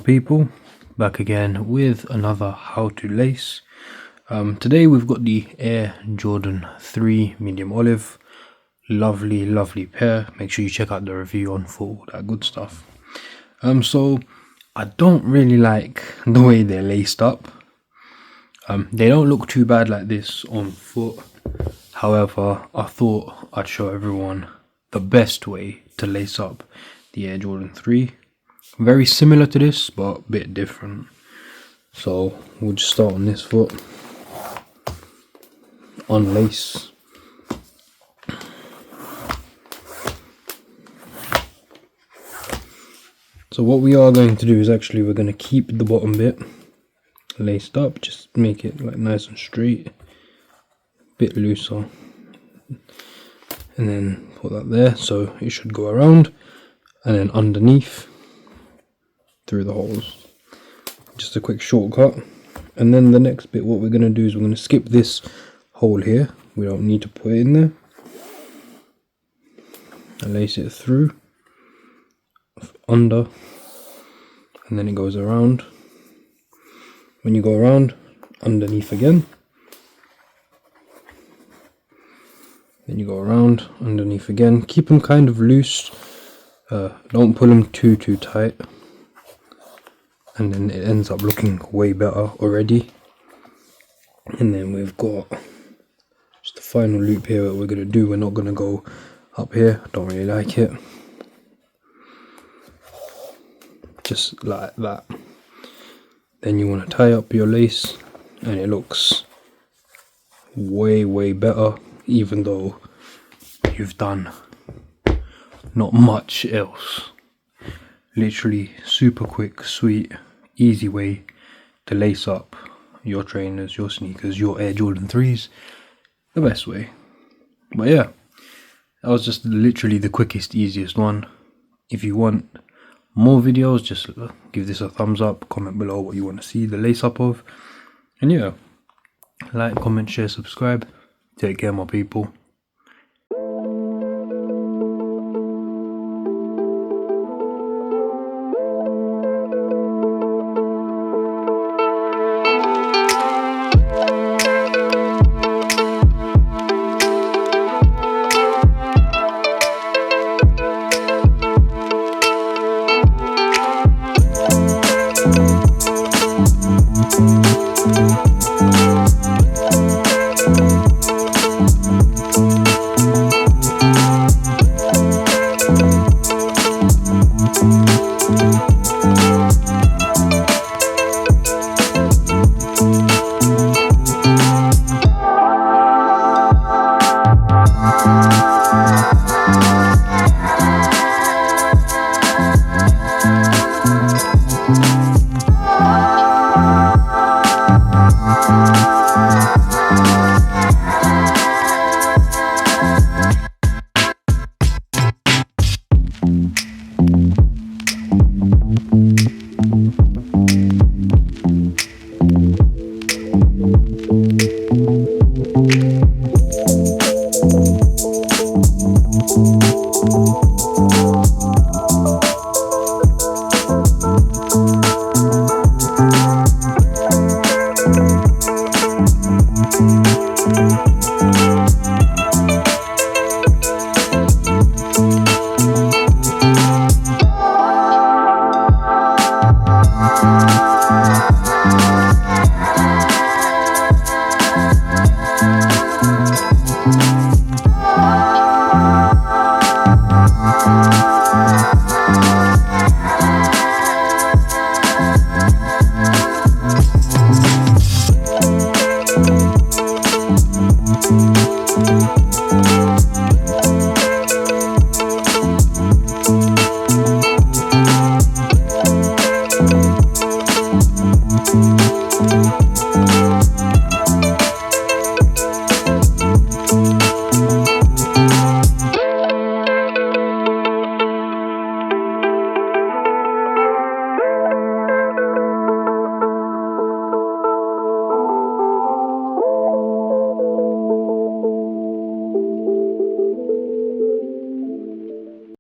people, back again with another how to lace. Today we've got the Air Jordan 3 medium olive. Lovely pair. Make sure you check out the review on for all that good stuff. So I don't really like the way they're laced up. They don't look too bad like this on foot. However, I thought I'd show everyone the best way to lace up the Air Jordan 3. Very similar to this, but a bit different. So we'll just start on this foot. Unlace. So what we are going to do is actually we're going to keep the bottom bit laced up, just make it like nice and straight, bit looser, and then put that there so it should go around, and then underneath through the holes. Just a quick shortcut. And then the next bit, what we're going to do is we're going to skip this hole here. We don't need to put it in there, and lace it through under, and then it goes around. When you go around, underneath again, then you go around, underneath again. Keep them kind of loose, don't pull them too tight, and then it ends up looking way better already. And then we've got just the final loop here that we're going to do. We're not going to go up here, don't really like it. Just like that. Then you want to tie up your lace, and it looks way better, even though you've done not much else. Literally super quick, sweet, easy way to lace up your trainers, your sneakers, your Air Jordan 3s, the best way. But yeah, that was just literally the quickest, easiest one. If you want more videos, just give this a thumbs up, comment below what you want to see the lace up of, and yeah, like, comment, share, subscribe. Take care, my people.